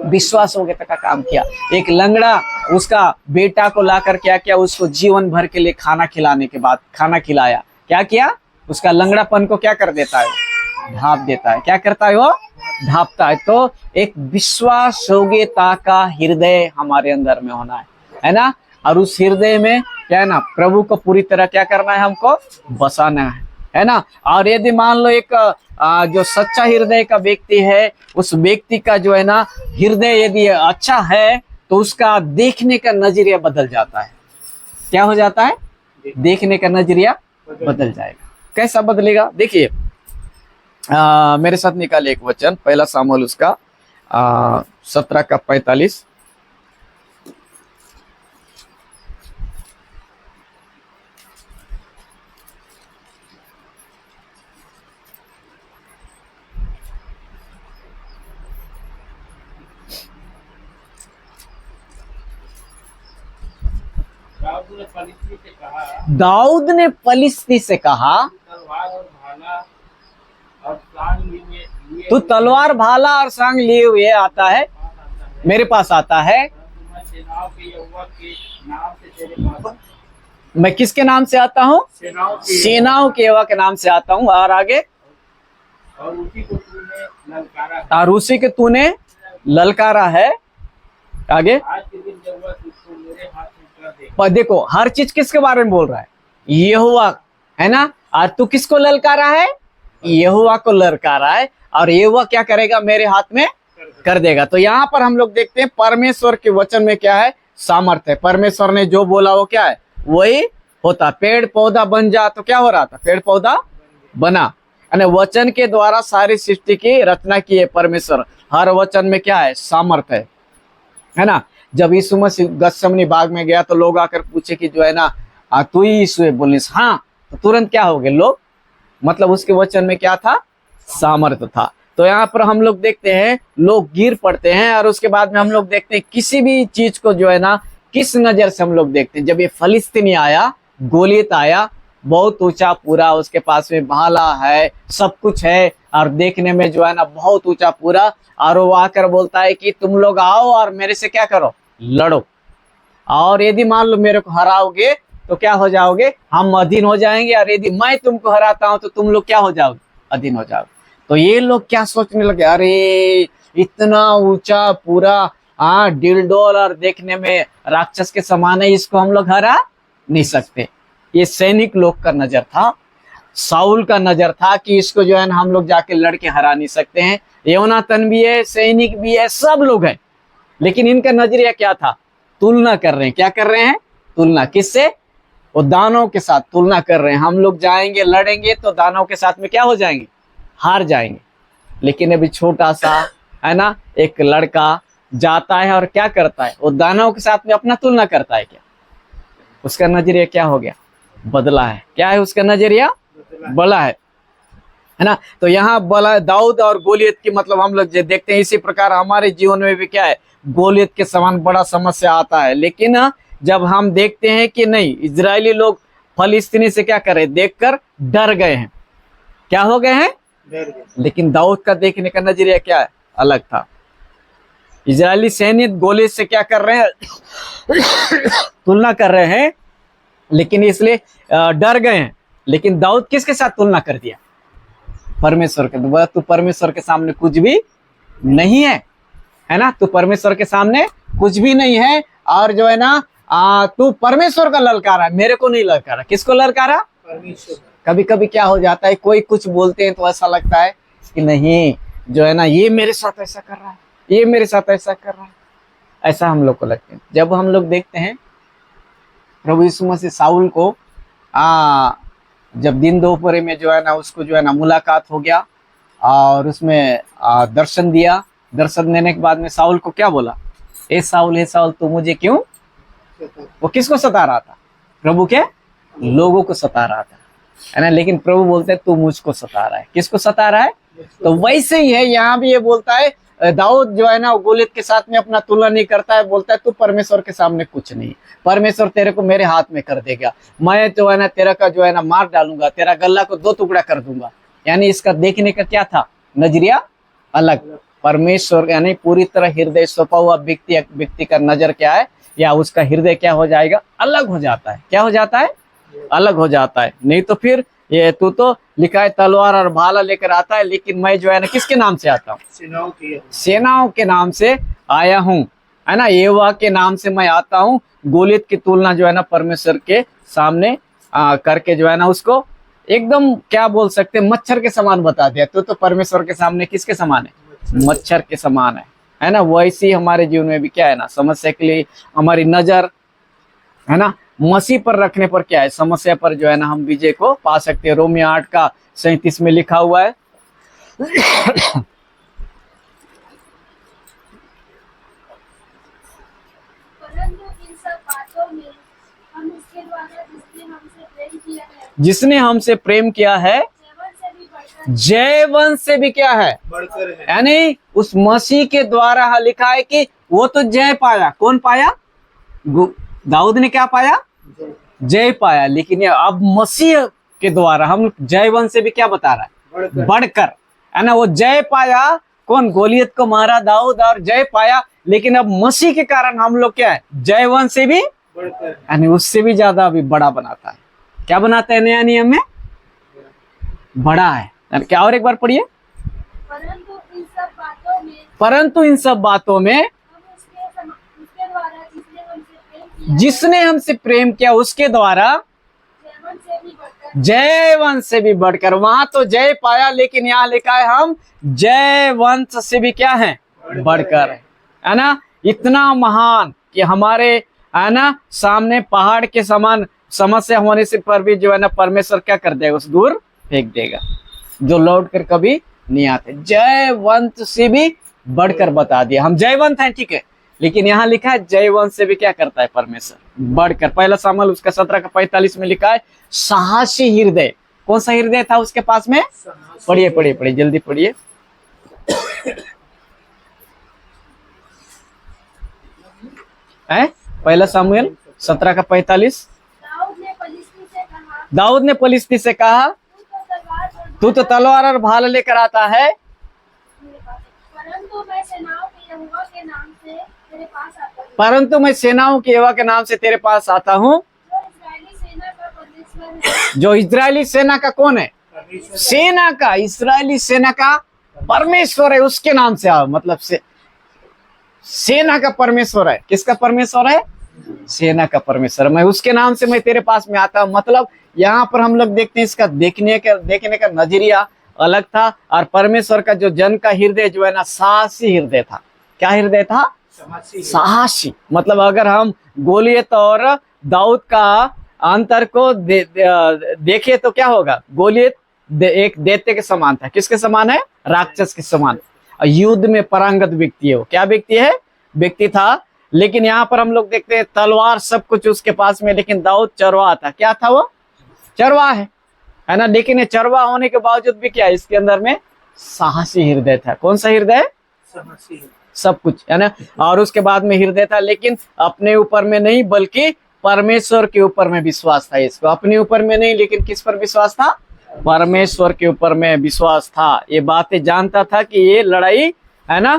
विश्वास योग्यता का काम किया। एक लंगड़ा उसका बेटा को लाकर क्या किया? उसको जीवन भर के लिए खाना खिलाने के बाद खाना खिलाया, क्या किया? उसका लंगड़ापन को क्या कर देता है? ढांप देता है। क्या करता है वो? ढांपता है। तो एक विश्वास योग्यता का हृदय हमारे अंदर में होना है ना। और उस हृदय में क्या है ना, प्रभु को पूरी तरह क्या करना है? हमको बसाना है ना। और यदि मान लो एक जो सच्चा हृदय का व्यक्ति है, उस व्यक्ति का जो है ना हृदय यदि अच्छा है, तो उसका देखने का नजरिया बदल जाता है। क्या हो जाता है? देखने का नजरिया बदल जाएगा। कैसा बदलेगा? देखिए, मेरे साथ निकाले एक वचन, पहला सामुएल उसका 17 का 45। दाऊद ने पलिश्ती से कहा, तलवार और भाला और सांग लिए तू तलवार भाला और सांग लिए हुए आता है, मेरे पास आता है, परंतु मैं सेनाओं के यहोवा के नाम से तेरे पास, मैं किसके नाम से आता हूँ? सेनाओं के यहोवा के नाम से आता हूँ। और आगे, और उसी को तूने ललकारा है। और उसी के तूने ललकारा है। आगे, आज के दिन यहोवा तुझको मेरे हाथ में कर दे। पर देखो, हर चीज किसके बारे में बोल रहा है? यहोवा, है ना। और तू किसको ललकारा है? यहोवा को ललकारा है। और यहोवा क्या करेगा? मेरे हाथ में कर देगा। तो यहाँ पर हम लोग देखते हैं परमेश्वर के वचन में क्या है? सामर्थ्य है। परमेश्वर ने जो बोला वो क्या है? वही होता। पेड़ पौधा बन जा, तो क्या हो रहा था? पेड़ पौधा बना। यानी वचन के द्वारा सारी सृष्टि की रचना की है परमेश्वर। हर वचन में क्या है? सामर्थ्य है ना। जब यीशु मसीह गतसमनी बाग में गया तो लोग आकर पूछे कि जो है ना, तू ही यीशु है, बोलने से हाँ, तो तुरंत क्या हो गए लोग? मतलब उसके वचन में क्या था? सामर्थ्य था। तो यहाँ पर हम लोग देखते हैं लोग गिर पड़ते हैं, और उसके बाद में हम लोग देखते हैं किसी भी चीज को जो है ना किस नजर से हम लोग देखते हैं। जब ये फलिस्तीनी आया, गोलियत आया, बहुत ऊंचा पूरा, उसके पास में भाला है, सब कुछ है, और देखने में जो है ना बहुत ऊंचा पूरा, और वो आकर बोलता है कि तुम लोग आओ और मेरे से क्या करो? लड़ो। और यदि मान लो मेरे को हराओगे तो क्या हो जाओगे? हम अधीन हो जाएंगे। और यदि मैं तुमको हराता हूं तो तुम लोग क्या हो जाओगे? अधीन हो जाओगे। तो ये लोग क्या सोचने लगे? अरे इतना ऊंचा पूरा, डिलडोल, और देखने में राक्षस के समान है, इसको हम लोग हरा नहीं सकते। ये सैनिक लोग का नजर था, साउल का नजर था कि इसको जो है ना हम लोग जाके लड़के हरा नहीं सकते हैं। योनातन भी है, सैनिक भी है, सब लोग हैं। लेकिन इनका नजरिया क्या था? तुलना कर रहे हैं। क्या कर रहे हैं? तुलना। किससे? वो दानों के साथ तुलना कर रहे हैं। हम लोग जाएंगे लड़ेंगे तो दानों के साथ में क्या हो जाएंगे? हार जाएंगे। लेकिन अभी छोटा सा है ना एक लड़का जाता है और क्या करता है? वो दानों के साथ में अपना तुलना करता है। क्या उसका नजरिया क्या हो गया? बदला है। क्या है उसका नजरिया? बड़ा है ना। तो यहाँ बला दाऊद और गोलियत की मतलब हम लोग देखते हैं। इसी प्रकार हमारे जीवन में भी क्या है? गोलियत के समान बड़ा समस्या आता है। लेकिन जब हम देखते हैं कि नहीं, इजरायली लोग फलिस्तीनी से क्या करे? देखकर डर गए हैं। क्या हो गए हैं? डर गए। लेकिन दाऊद का देखने का नजरिया क्या है? अलग था। इजरायली सैनिक गोलियत से क्या कर रहे हैं? तुलना कर रहे हैं, लेकिन इसलिए डर गए हैं। लेकिन दाऊद किसके साथ तुलना कर दिया? परमेश्वर के, वह तू परमेश्वर के सामने कुछ भी नहीं है ना, तू परमेश्वर के सामने कुछ भी नहीं है। और जो है ना तू परमेश्वर का ललकारा, मेरे को नहीं ललकारा। किसको ललकारा? परमेश्वर। कभी कभी क्या हो जाता है, कोई कुछ बोलते हैं तो ऐसा लगता है कि नहीं जो है ना ये मेरे साथ ऐसा कर रहा है, ये मेरे साथ ऐसा कर रहा है, ऐसा हम लोग को लगता है। जब हम लोग देखते हैं प्रभु यीशु मसीह साउल को जब दिन दोपहर में जो है ना उसको जो है ना मुलाकात हो गया और उसमें दर्शन दिया। दर्शन देने के बाद में साउल को क्या बोला? हे साउल तू मुझे क्यों? वो किसको सता रहा था? प्रभु के लोगों को सता रहा था, है ना। लेकिन प्रभु बोलते हैं तू मुझको सता रहा है। किसको सता रहा है? तो वैसे ही है यहाँ भी ये बोलता है, दाऊद जो है ना गोलियत के साथ में अपना तुलना नहीं करता है, बोलता है तू परमेश्वर के सामने कुछ नहीं, परमेश्वर तेरे को मेरे हाथ में कर देगा, मैं जो है ना तेरा का जो है ना मार डालूंगा, तेरा गला को 2 टुकड़ा कर दूंगा। यानी इसका देखने का क्या था? नजरिया अलग। परमेश्वर यानी पूरी तरह हृदय सौंपा हुआ व्यक्ति का नजर क्या है, या उसका हृदय क्या हो जाएगा? अलग हो जाता है। क्या हो जाता है? अलग हो जाता है। नहीं तो फिर ये तू तो लिखा है तलवार और भाला लेकर आता है, लेकिन मैं जो है ना किसके नाम से आता हूँ? सेनाओं के नाम से आया हूँ, है ना। यहोवा के नाम से मैं आता हूँ। गोलियत की तुलना जो है ना परमेश्वर के सामने करके जो है ना उसको एकदम क्या बोल सकते, मच्छर के समान बता दिया। तो परमेश्वर के सामने किसके समान है? मच्छर के समान है ना। वैसे ही हमारे जीवन में भी क्या है ना, समस्या के लिए हमारी नजर है ना मसीह पर रखने पर क्या है, समस्या पर जो है ना हम विजय को पा सकते हैं। रोमियो 8:37 में लिखा हुआ है परंतु इन सब बातों में हम उसके द्वारा जिसने हमसे प्रेम किया है जयवंश से भी क्या है? बढ़कर है। यानी उस मसीह के द्वारा लिखा है कि वो तो जय पाया। कौन पाया? दाऊद ने क्या पाया? जय पाया। लेकिन ये अब मसीह के द्वारा हम जयवंश से भी क्या बता रहा है? बढ़कर, है ना। वो जय पाया, कौन? गोलियत को मारा दाऊद और जय पाया। लेकिन अब मसीह के कारण हम लोग क्या है? जयवंश से भी बढ़कर, यानी उससे भी ज्यादा अभी बड़ा बनाता है। क्या बनाता है? नया नियम में बड़ा है। क्या? और एक बार पढ़िए। परंतु इन सब बातों में परंतु इन सब बातों में हम उसके द्वारा जिसने हमसे प्रेम किया उसके द्वारा जयवंश से भी बढ़कर। वहां तो जय पाया, लेकिन यहाँ लिखा है हम जयवंश से भी क्या है? बढ़कर, है ना। इतना महान कि हमारे है ना सामने पहाड़ के समान समस्या होने से पर भी जो है ना परमेश्वर क्या कर देगा? उस दूर फेंक देगा, जो लौट कर कभी नहीं आते। जयवंश से भी बढ़कर बता दिया। हम जयवंत हैं, ठीक है, लेकिन यहाँ लिखा है जयवंश से भी क्या करता है? परमेश्वर बढ़कर। पहला सामुएल उसका 17:45 में लिखा है साहसी हृदय। कौन सा हृदय था उसके पास में? पढ़िए पढ़िए पढ़िए, जल्दी पढ़िए। पहला सामुएल 17:45। दाऊद ने पलिश्ती से कहा तू तो तलवार और भाला लेकर आता है, परंतु मैं सेनाओं के यहोवा के नाम से तेरे पास आता हूँ। परंतु मैं सेनाओं के यहोवा के नाम से तेरे पास आता हूँ। जो इजरायली सेना का कौन है? सेना का, इजरायली सेना का परमेश्वर है, उसके नाम से आओ। मतलब सेना का परमेश्वर है। किसका परमेश्वर है? सेना का परमेश्वर। मैं उसके नाम से मैं तेरे पास में आता हूँ। मतलब यहाँ पर हम लोग देखते हैं इसका देखने का नजरिया अलग था। और परमेश्वर का जो जन का हृदय जो है ना साहसी हृदय था। क्या हृदय था? साहसी। मतलब अगर हम गोलियत और दाऊद का अंतर को देखे तो क्या होगा? गोलियत एक दैत्य के समान था। किसके समान है? राक्षस के समान। युद्ध में पारंगत व्यक्ति है वो। क्या व्यक्ति है? व्यक्ति था। लेकिन यहाँ पर हम लोग देखते हैं तलवार सब कुछ उसके पास में, लेकिन दाऊद चरवाहा था। क्या था वो? चरवाहा है ना। लेकिन ये चरवाहा होने के बावजूद भी क्या है? इसके अंदर में साहसी हृदय था। कौन सा हृदय? सब कुछ, है ना। और उसके बाद में हृदय था, लेकिन अपने ऊपर में नहीं बल्कि परमेश्वर के ऊपर में विश्वास था। इसको अपने ऊपर में नहीं, लेकिन किस पर विश्वास था? परमेश्वर के ऊपर में विश्वास था। ये बातें जानता था कि ये लड़ाई है ना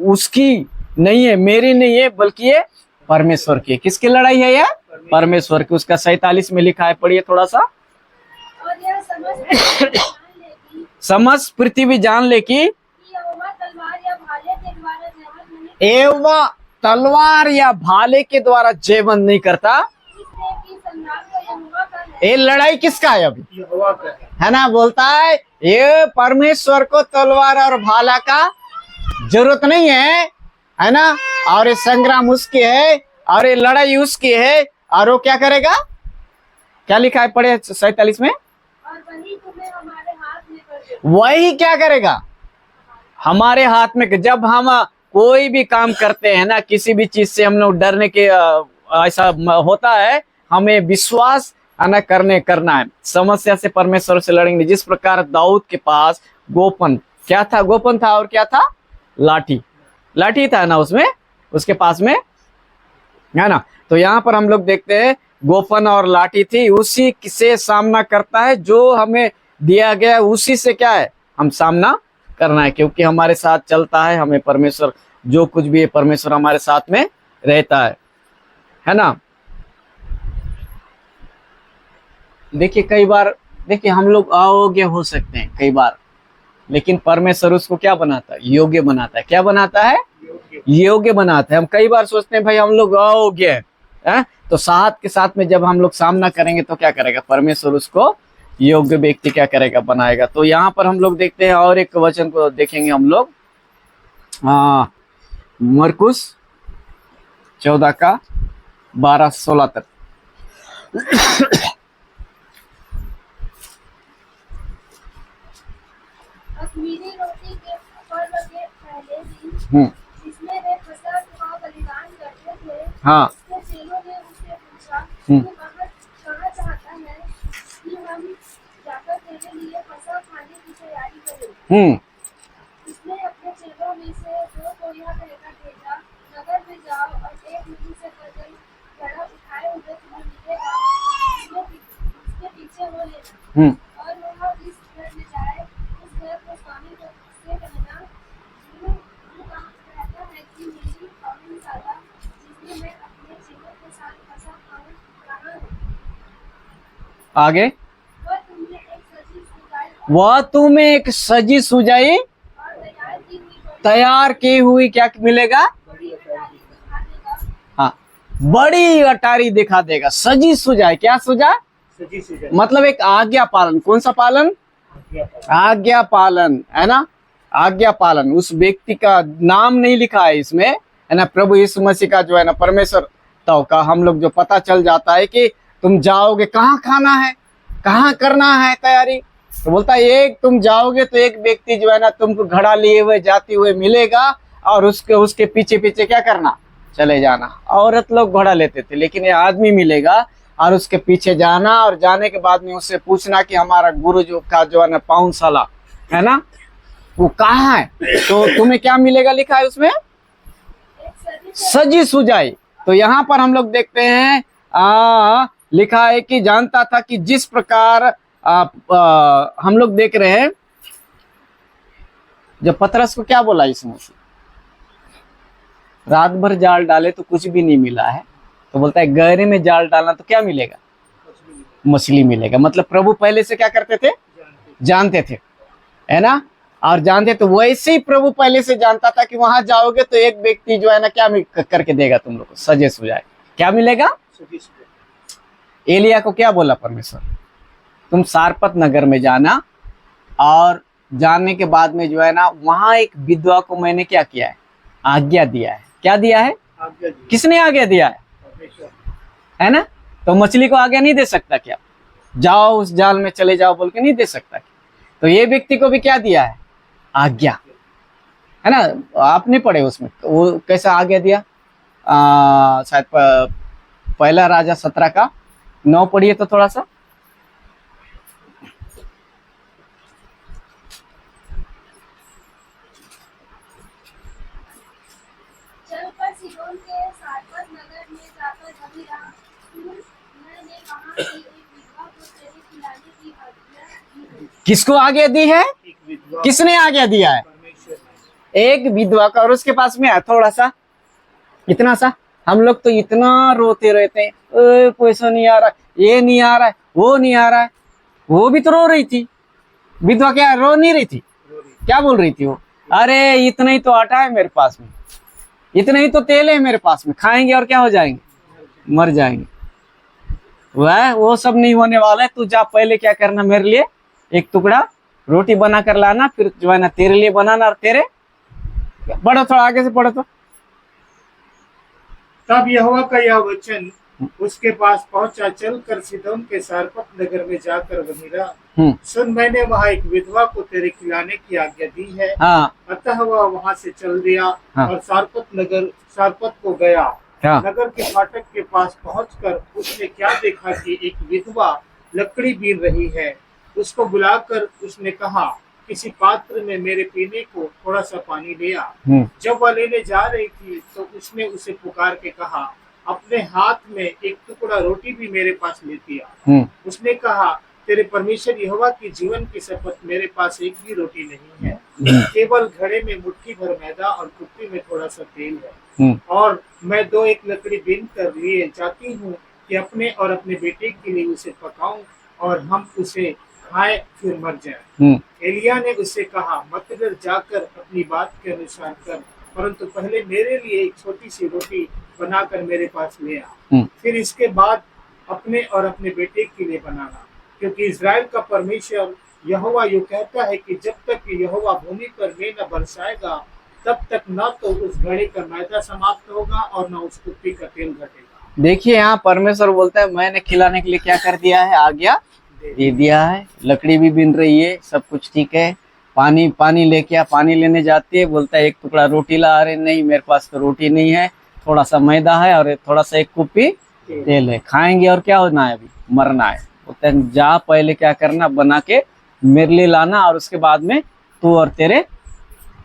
उसकी नहीं है, मेरी नहीं है, बल्कि ये परमेश्वर की है। किसकी लड़ाई है ये? परमेश्वर की। उसका 47 में लिखा है, पढ़िए थोड़ा सा। और यह समझ जान ले कि समस्त पृथ्वी जान ले कि यहोवा तलवार या भाले के द्वारा जयवंत नहीं, एवं तलवार या भाले के द्वारा जयवंत नहीं करता। इसलिए कि संग्राम तो यहोवा का है। ये लड़ाई किसका है अभी? यहोवा का है। है ना, बोलता है ये परमेश्वर को तलवार और भाला का जरूरत नहीं है ना, और ये संग्राम उसकी है और ये लड़ाई उसकी है, और वो क्या करेगा? क्या लिखा है पढ़े 47 में? और वही तुम्हें हमारे हाथ में कर दे। वही क्या करेगा? हमारे हाथ में। जब हम कोई भी काम करते हैं ना, किसी भी चीज से हम लोग डरने के ऐसा होता है, हमें विश्वास ना करना है। समस्या से परमेश्वर से लड़ेंगे। जिस प्रकार दाऊद के पास गोपन क्या था? गोपन था और क्या था? लाठी था ना उसमें, उसके पास में, है ना। तो यहाँ पर हम लोग देखते हैं गोपन और लाठी थी, उसी से सामना करता है। जो हमें दिया गया उसी से क्या है? हम सामना करना है, क्योंकि हमारे साथ चलता है। हमें परमेश्वर जो कुछ भी है, परमेश्वर हमारे साथ में रहता है ना। देखिए कई बार, देखिए हम लोग अयोग्य हो सकते हैं कई बार, लेकिन परमेश्वर उसको क्या बनाता है? योग्य बनाता है। क्या बनाता है? योग्य बनाता है। हम कई बार सोचते हैं भाई हम लोग अयोग्य हैं, तो साथ के साथ में जब हम लोग सामना करेंगे तो क्या करेगा? परमेश्वर उसको योग्य व्यक्ति क्या करेगा? बनाएगा। तो यहाँ पर हम लोग देखते हैं और एक वचन को देखेंगे हम लोग, मरकुस 14 का 12-16 तक। अख़मीरी रोटी के पर्व के पहले दिन, जिसमें वे फसह का बलिदान करते थे, हाँ। उसके चेलों ने उससे पूछा, तू कहाँ चाहता है कि हम जाकर तेरे लिए फसह खाने की तैयारी करें? उसने अपने चेलों में से 2 को यह कहकर भेजा, नगर में जाओ और एक नदी से घड़ा उठाए हुए तुम्हें मिलेगा, उसके पीछे हो लेना। और वह जिस घर में जाए उस घर के स्वामी को उससे कहना, तू कहता है कि मेरी कौशलशाला जिसमें मैं अपने चेलों के साथ फसह खाऊं कहाँ है? आगे, वह तुम्हें एक सजी सुजाई वह तुम्हें एक सजी सुजाई और तैयार की हुई क्या मिलेगा? बड़ी अटारी दिखा देगा। हाँ, बड़ी अटारी दिखा देगा। सजी सुजाई, क्या सुजा? सजी सुजाई मतलब एक आज्ञा पालन। कौन सा पालन? आज्ञा पालन, है ना। आज्ञा पालन। उस व्यक्ति का नाम नहीं लिखा है इसमें, है ना। प्रभु यीशु मसीह का जो है ना, परमेश्वर तो का हम लोग जो पता चल जाता है कि तुम जाओगे, कहाँ खाना है, कहाँ करना है तैयारी। तो बोलता है एक तुम जाओगे तो एक व्यक्ति जो है ना तुमको घड़ा लिए हुए जाते हुए मिलेगा, और उसके पीछे पीछे क्या करना? चले जाना। औरत लोग घोड़ा लेते थे, लेकिन ये आदमी मिलेगा और उसके पीछे जाना, और जाने के बाद में उससे पूछना कि हमारा गुरु जो का जो है ना पाउनशाला है ना, वो कहाँ है? तो तुम्हें क्या मिलेगा? लिखा है उसमें सजी सुजाई। तो यहाँ पर हम लोग देखते हैं लिखा है कि जानता था कि जिस प्रकार हम लोग देख रहे हैं, जब पतरस को क्या बोला यीशु मसीह? रात भर जाल डाले तो कुछ भी नहीं मिला है, तो बोलता है गहरे में जाल डालना तो क्या मिलेगा? मछली मिलेगा। मतलब प्रभु पहले से क्या करते थे? जानते थे, है ना। और जानते तो वैसे ही प्रभु पहले से जानता था कि वहां जाओगे तो एक व्यक्ति जो है ना क्या करके देगा तुम लोग को? सजे सुजाए। क्या मिलेगा? एलिया को क्या बोला परमेश्वर? तुम सारपत नगर में जाना, और जाने के बाद में जो है ना वहां एक विधवा को मैंने क्या किया है? आज्ञा दिया है। क्या दिया है? किसने आज्ञा दिया है ना। तो मछली को आज्ञा नहीं दे सकता क्या? जाओ उस जाल में चले जाओ बोल के नहीं दे सकता क्या? तो ये व्यक्ति को भी क्या दिया है? आज्ञा, है ना। आपने पढ़े उसमें वो कैसा आज्ञा दिया? शायद पहला राजा 17 का 9 पढ़िए तो थोड़ा सा। चलकर सीदोन के सारपत नगर में जाकर वहीं रहा। मैंने कहा कि एक विधवा को तेरे खिलाने की आज्ञा दी है। किसको आज्ञा दी है? किसने आज्ञा दिया है? एक विधवा का। और उसके पास में है थोड़ा सा, इतना सा। हम लोग तो इतना रोते रहते हैं, पैसा नहीं आ रहा, ये नहीं आ रहा है, वो नहीं आ रहा है। वो भी तो रो रही थी, विधवा क्या रो नहीं रही थी? क्या बोल रही थी वो? अरे इतना ही तो आटा है मेरे पास में, इतना ही तो तेल है मेरे पास में, खाएंगे और क्या हो जाएंगे? मर जाएंगे। वह वो सब नहीं होने वाला है। तू जा पहले क्या करना, मेरे लिए एक टुकड़ा रोटी बना कर लाना, फिर जो है ना तेरे लिए बनाना, और तेरे पढ़ो, थोड़ा आगे से पढ़ो तो। तब यहोवा का यह वचन उसके पास पहुंचा, चलकर सीदोन के सारपत नगर में जाकर वहीं रहा। सुन, मैंने वहां एक विधवा को तेरे खिलाने की आज्ञा दी है। हाँ। अतः वह वहां से चल दिया हाँ। और सारपत को गया। हाँ। नगर के फाटक के पास पहुंचकर उसने क्या देखा कि एक विधवा लकड़ी बीन रही है। उसको बुलाकर उसने कहा, किसी पात्र में मेरे पीने को थोड़ा सा पानी ले आ। जब वह लेने जा रही थी तो उसने उसे पुकार के कहा, अपने हाथ में एक टुकड़ा रोटी भी मेरे पास लेती आ। उसने कहा, तेरे परमेश्वर यहोवा की जीवन की शपथ, मेरे पास एक भी रोटी नहीं है, केवल घड़े में मुट्ठी भर मैदा और कुप्पी में थोड़ा सा तेल है। और मैं 2 लकड़ी बीन कर लिए जाती हूँ कि अपने और अपने बेटे के लिए उसे पकाऊं और हम उसे खाए फिर मर जाए। एलिया ने उससे कहा, मत डर, जाकर अपनी बात के अनुसार कर, परंतु पहले मेरे लिए एक छोटी सी रोटी बनाकर मेरे पास ले आ, फिर इसके बाद अपने और अपने बेटे के लिए बनाना, क्योंकि इज़राइल का परमेश्वर यहोवा यूं कहता है कि जब तक कि यहोवा भूमि पर में न बरसाएगा, तब तक न तो उस घड़े का मैदा समाप्त होगा और न उस कुप्पी का तेल घटेगा। देखिए यहाँ परमेश्वर बोलता है, मैंने खिलाने के लिए क्या कर दिया है, आज्ञा दे दिया है। लकड़ी भी बिन रही है, सब कुछ ठीक है। पानी लेके आ, पानी लेने जाती है, बोलता है एक टुकड़ा रोटी ला। अरे नहीं, मेरे पास तो रोटी नहीं है, थोड़ा सा मैदा है और थोड़ा सा एक कुप्पी तेल है, खाएंगे और क्या होना है, अभी मरना है। बोलता है जा पहले क्या करना, बना के मेरे लिए लाना, और उसके बाद में तू और तेरे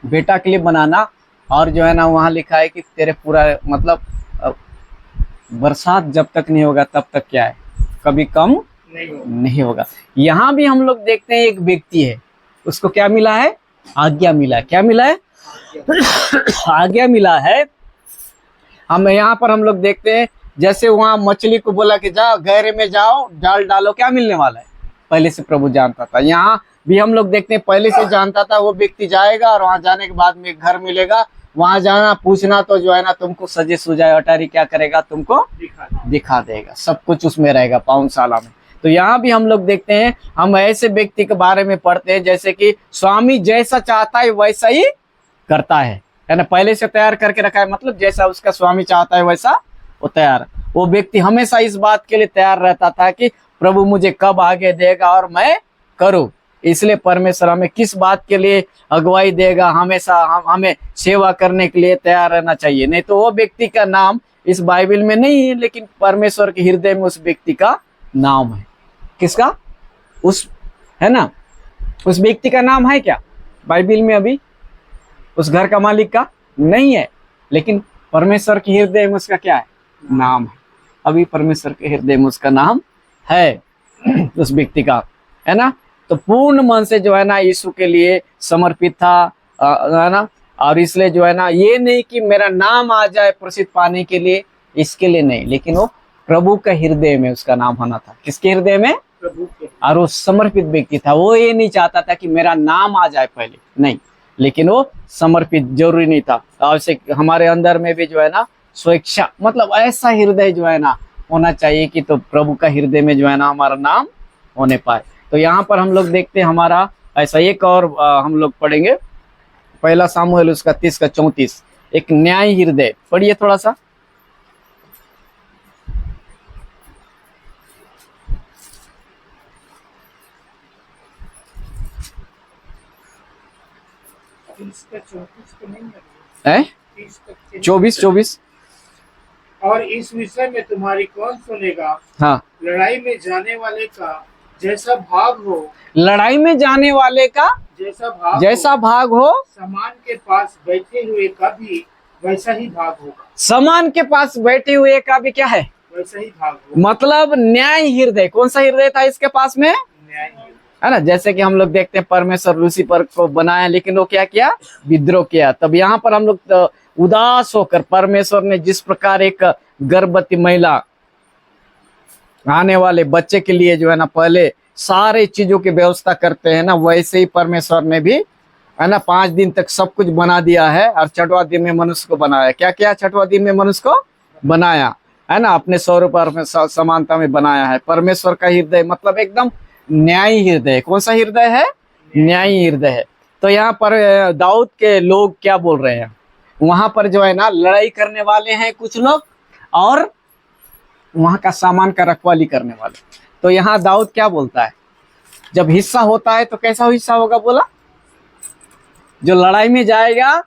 बेटा के लिए बनाना। और जो है ना वहाँ लिखा है कि तेरे पूरा मतलब बरसात जब तक नहीं होगा तब तक क्या है, कभी कम नहीं होगा। यहाँ भी हम लोग देखते हैं एक व्यक्ति है, उसको क्या मिला है, आज्ञा मिला है। क्या मिला है? आज्ञा मिला है। हम यहाँ पर हम लोग देखते हैं, जैसे वहाँ मछली को बोला कि जा गहरे में जाओ, जाल डालो, क्या मिलने वाला है, पहले से प्रभु जानता था। यहाँ भी हम लोग देखते हैं पहले से जानता था। वो व्यक्ति जाएगा और वहां जाने के बाद में एक घर मिलेगा, वहां जाना पूछना तो जो है ना तुमको सजे सुजाए अटारी क्या करेगा, तुमको दिखा देगा, सब कुछ उसमें रहेगा पाउनशाला में। तो यहाँ भी हम लोग देखते हैं, हम ऐसे व्यक्ति के बारे में पढ़ते हैं जैसे कि स्वामी जैसा चाहता है वैसा ही करता है ना, पहले से तैयार करके रखा है, मतलब जैसा उसका स्वामी चाहता है वैसा वो तैयार। वो व्यक्ति हमेशा इस बात के लिए तैयार रहता था कि प्रभु मुझे कब आगे देगा और मैं करूं। इसलिए परमेश्वर हमें किस बात के लिए अगुवाई देगा, हमेशा हमें सेवा करने के लिए तैयार रहना चाहिए। नहीं तो वो व्यक्ति का नाम इस बाइबल में नहीं है, लेकिन परमेश्वर के हृदय में उस व्यक्ति का नाम है। किसका? उस है ना, उस व्यक्ति का नाम है क्या बाइबल में? अभी उस घर का मालिक का नहीं है, लेकिन परमेश्वर के हृदय में उसका क्या है, नाम है। अभी परमेश्वर के हृदय में उसका नाम है उस व्यक्ति का, है ना। तो पूर्ण मन से जो है ना यीशु के लिए समर्पित था, है ना। और इसलिए जो है ना ये नहीं कि मेरा नाम आ जाए प्रसिद्ध पाने के लिए, इसके लिए नहीं, लेकिन वो प्रभु के हृदय में उसका नाम होना था। किसके हृदय में? प्रभु के। और वो समर्पित व्यक्ति था। वो ये नहीं चाहता था कि मेरा नाम आ जाए पहले, नहीं, लेकिन वो समर्पित जरूरी नहीं था। आवश्यक हमारे अंदर में भी जो है ना स्वेच्छा, मतलब ऐसा हृदय जो है ना होना चाहिए कि तो प्रभु का हृदय में जो है ना हमारा नाम होने पाए। तो यहाँ पर हम लोग देखते हैं हमारा ऐसा एक और हम लोग पढ़ेंगे, पहला सामुएल उसका 30 का 34, एक न्याय हृदय। पढ़िए थोड़ा सा। इसका 34 तो नहीं है, 24। और इस विषय में तुम्हारी कौन सुनेगा? हाँ, लड़ाई में जाने वाले का जैसा भाग हो, लड़ाई में जाने वाले का जैसा भाग हो, सामान के पास बैठे हुए का भी वैसा ही भाग होगा। सामान के पास बैठे हुए का भी क्या है, वैसा ही भाग होगा। मतलब न्याय हृदय। कौन सा हृदय था इसके पास में? न्याय, है ना। जैसे कि हम लोग देखते हैं परमेश्वर लूसीफर को बनाया, लेकिन वो क्या किया, विद्रोह किया। तब यहाँ पर हम लोग उदास होकर, परमेश्वर ने जिस प्रकार एक गर्भवती महिला आने वाले बच्चे के लिए जो है ना पहले सारे चीजों की व्यवस्था करते हैं ना, वैसे ही परमेश्वर ने भी, है ना, 5 दिन तक सब कुछ बना दिया है और छठवां दिन में मनुष्य को बनाया। क्या क्या छठवां दिन में मनुष्य को बनाया, है ना, अपने स्वरूप और समानता में बनाया है। परमेश्वर का हृदय मतलब एकदम न्यायी हृदय। कौन सा हृदय है? न्यायी हृदय है। तो यहाँ पर दाऊद के लोग क्या बोल रहे हैं, वहां पर जो है ना लड़ाई करने वाले हैं कुछ लोग, और वहां का सामान का रखवाली करने वाले। तो यहाँ दाऊद क्या बोलता है, जब हिस्सा होता है तो कैसा हिस्सा होगा बोला? जो लड़ाई में जाएगा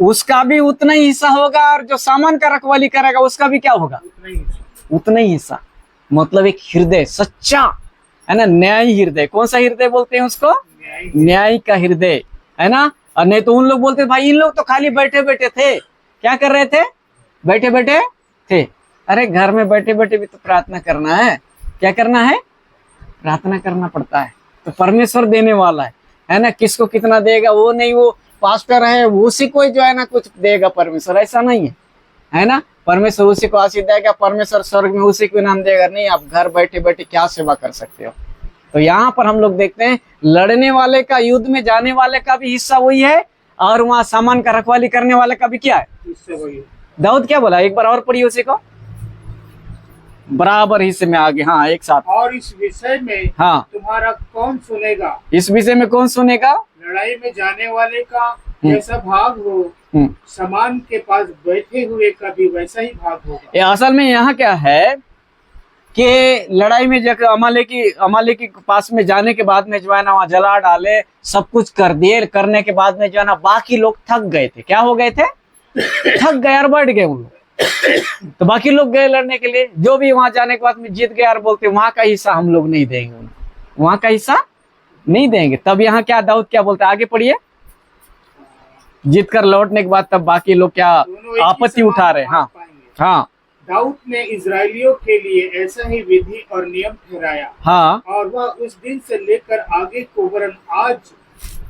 उसका भी उतना ही हिस्सा होगा, और जो सामान का रखवाली करेगा उसका भी क्या होगा? उतना ही हिस्सा। मतलब एक हृदय सच्चा, है ना, न्यायी हृदय। कौन सा हृदय बोलते हैं उसको? न्याय का हृदय, है ना। और नहीं तो उन लोग बोलते भाई इन लोग तो खाली बैठे बैठे थे। क्या कर रहे थे? बैठे बैठे थे। अरे घर में बैठे बैठे भी तो प्रार्थना करना है। क्या करना है? प्रार्थना करना पड़ता है। तो परमेश्वर देने वाला है ना, किसको कितना देगा वो नहीं, वो पास्टर है उसी को जो है ना कुछ देगा परमेश्वर, ऐसा नहीं है ना। परमेश्वर उसी को आशीष देगा, परमेश्वर स्वर्ग में उसी को इनाम देगा। नहीं, आप घर बैठे बैठे क्या सेवा कर सकते हो। तो यहाँ पर हम लोग देखते हैं लड़ने वाले का, युद्ध में जाने वाले का भी हिस्सा वही है, और वहां सामान का रखवाली करने वाले का भी क्या है? दाऊद क्या बोला, एक बार और पढ़िए उसी को, बराबर हिस्से में आगे। हाँ, एक साथ। और इस विषय में हाँ, तुम्हारा कौन सुनेगा? इस विषय में कौन सुनेगा? लड़ाई में जाने वाले का जैसा भाग हो, सामान के पास बैठे हुए का भी वैसा ही भाग होगा। ये असल में यहाँ क्या है कि लड़ाई में जब अमाले के पास में जाने के बाद में जो है ना वहाँ जला डाले, सब कुछ कर दिए, करने के बाद में जो है ना बाकी लोग थक गए थे। क्या हो गए थे? थक गए और बैठ गए उन लोग। तो बाकी लोग गए लड़ने के लिए, जो भी वहां जाने के बाद में जीत गए और बोलते वहां का हिस्सा हम लोग नहीं देंगे, उनको वहां का हिस्सा नहीं देंगे। तब यहाँ क्या दाऊद क्या बोलता है, आगे पढ़िए। जीत कर लौटने के बाद तब बाकी लोग क्या आपत्ति उठा रहे। हाँ हाँ, दाऊद ने इजरायलियों के लिए ऐसा ही विधि और नियम ठहराया। हाँ, और वह उस दिन से लेकर आगे को वरन आज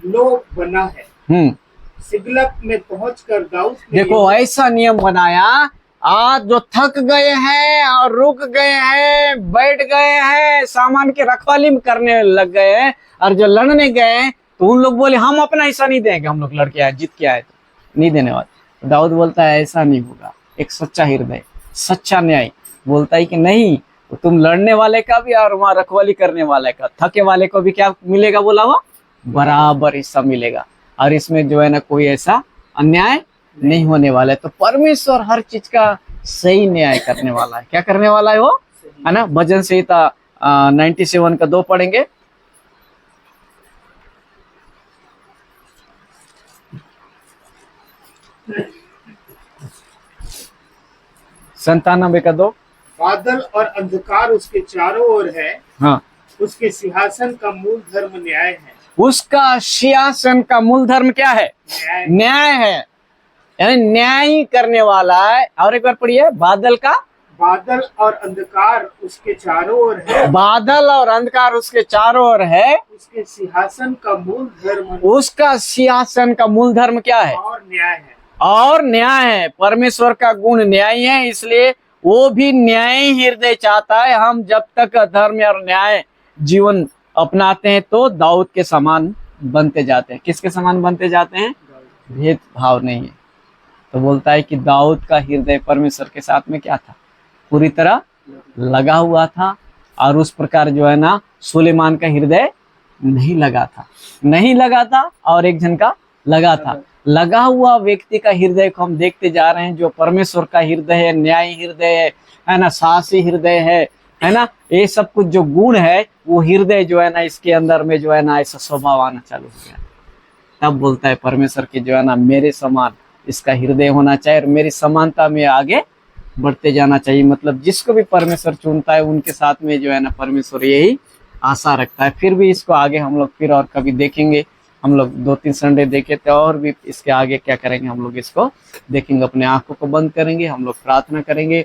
लो बना है। सिगलत में पहुंचकर दाऊद ने देखो ऐसा नियम बनाया, आज जो थक गए हैं और रुक गए हैं, बैठ गए हैं, सामान की रखवाली में करने लग गए हैं, और जो लड़ने गए तो उन लोग बोले हम अपना हिस्सा नहीं देंगे, हम लोग लड़के आए, जीत के आए तो नहीं देने वाले। दाऊद बोलता है ऐसा नहीं होगा। एक सच्चा हृदय, सच्चा न्याय बोलता है कि नहीं, तो तुम लड़ने वाले का भी और वहां रखवाली करने वाले का, थके वाले को भी क्या मिलेगा बोला, हुआ बराबर हिस्सा मिलेगा, और इसमें जो है ना कोई ऐसा अन्याय नहीं होने वाला है। तो परमेश्वर हर चीज का सही न्याय करने वाला है। क्या करने वाला है वो, है ना। भजन संहिता 97 का 2 पढ़ेंगे। संतानवे का 2। बादल और अंधकार उसके चारों ओर है। हाँ, उसके सिंहासन का मूल धर्म न्याय है। उसका सिंहासन का मूल धर्म क्या है? न्याय है, यानी न्याय करने वाला है। और एक बार पढ़िए, बादल और अंधकार उसके चारों ओर है। बादल और अंधकार उसके चारों ओर है। उसके सिंहासन का मूल धर्म, उसका सिंहासन का मूल धर्म क्या है? और न्याय है। और न्याय है। परमेश्वर का गुण न्याय है, इसलिए वो भी न्याय हृदय चाहता है। हम जब तक धर्म और न्याय जीवन अपनाते हैं तो दाऊद के समान बनते जाते हैं। किसके समान बनते जाते हैं? भेदभाव नहीं है। तो बोलता है कि दाऊद का हृदय परमेश्वर के साथ में क्या था? पूरी तरह लगा हुआ था। और उस प्रकार जो है ना सुलेमान का हृदय नहीं लगा था, और एक जन का लगा था। लगा हुआ व्यक्ति का हृदय को हम देखते जा रहे हैं, जो परमेश्वर का हृदय है, न्याय हृदय है ना, साहसी हृदय है ना। ये सब कुछ जो गुण है वो हृदय जो है ना इसके अंदर में जो है ना ऐसा स्वभाव आना चालू हो गया। तब बोलता है परमेश्वर के जो है ना मेरे समान इसका हृदय होना चाहिए, और मेरी समानता में आगे बढ़ते जाना चाहिए। मतलब जिसको भी परमेश्वर चुनता है उनके साथ में जो है ना परमेश्वर यही आशा रखता है। फिर भी इसको आगे हम लोग फिर और कभी देखेंगे। हम लोग 2-3 संडे देखे थे, और भी इसके आगे क्या करेंगे हम लोग इसको देखेंगे। अपने आंखों को बंद करेंगे, हम लोग प्रार्थना करेंगे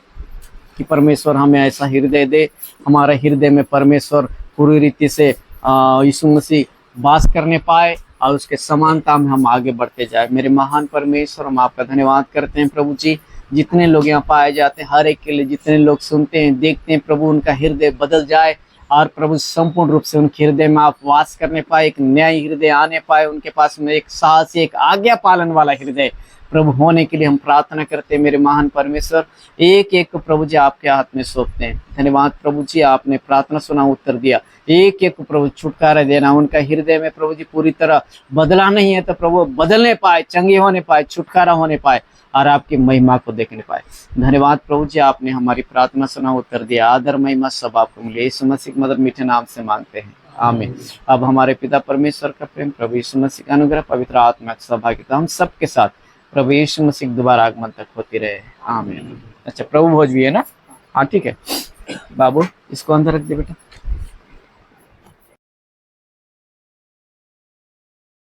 कि परमेश्वर हमें ऐसा हृदय दे, हमारे हृदय में परमेश्वर पूरी रीति से यीशु मसीह वास करने पाए, और उसके समानता में हम आगे बढ़ते जाए। मेरे महान परमेश्वर, हम आपका धन्यवाद करते हैं प्रभु जी। जितने लोग यहाँ पाए जाते हैं, हर एक के लिए जितने लोग सुनते हैं देखते हैं प्रभु, उनका हृदय बदल जाए और प्रभु संपूर्ण रूप से उनके हृदय में आप वास करने पाए, एक न्यायी हृदय आने पाए, उनके पास में एक साहसी, एक आज्ञा पालन वाला हृदय प्रभु होने के लिए हम प्रार्थना करते हैं। मेरे महान परमेश्वर, एक एक को प्रभु जी आपके हाथ में सौंपते हैं। धन्यवाद प्रभु जी, आपने प्रार्थना सुना, उत्तर दिया। एक एक को प्रभु छुटकारा देना, उनका हृदय में प्रभु जी पूरी तरह बदला नहीं है तो प्रभु बदलने पाए, चंगे होने पाए, छुटकारा होने पाए और आपकी महिमा को देखने पाए। धन्यवाद प्रभु जी, आपने हमारी प्रार्थना सुना, उत्तर दिया। आदर महिमा सब आपको मिले, यीशु मसीह के मदद मीठे नाम से मांगते हैं, आमीन। अब हमारे पिता परमेश्वर का प्रेम, प्रभु यीशु मसीह का अनुग्रह, पवित्र आत्मा की सहभागिता हम सबके साथ प्रभु यीशु मसीह दोबारा आगमन तक होती रहे, आमीन। अच्छा, प्रभु भोज भी है ना? हाँ ठीक है बाबू, इसको अंदर रख दे बेटा।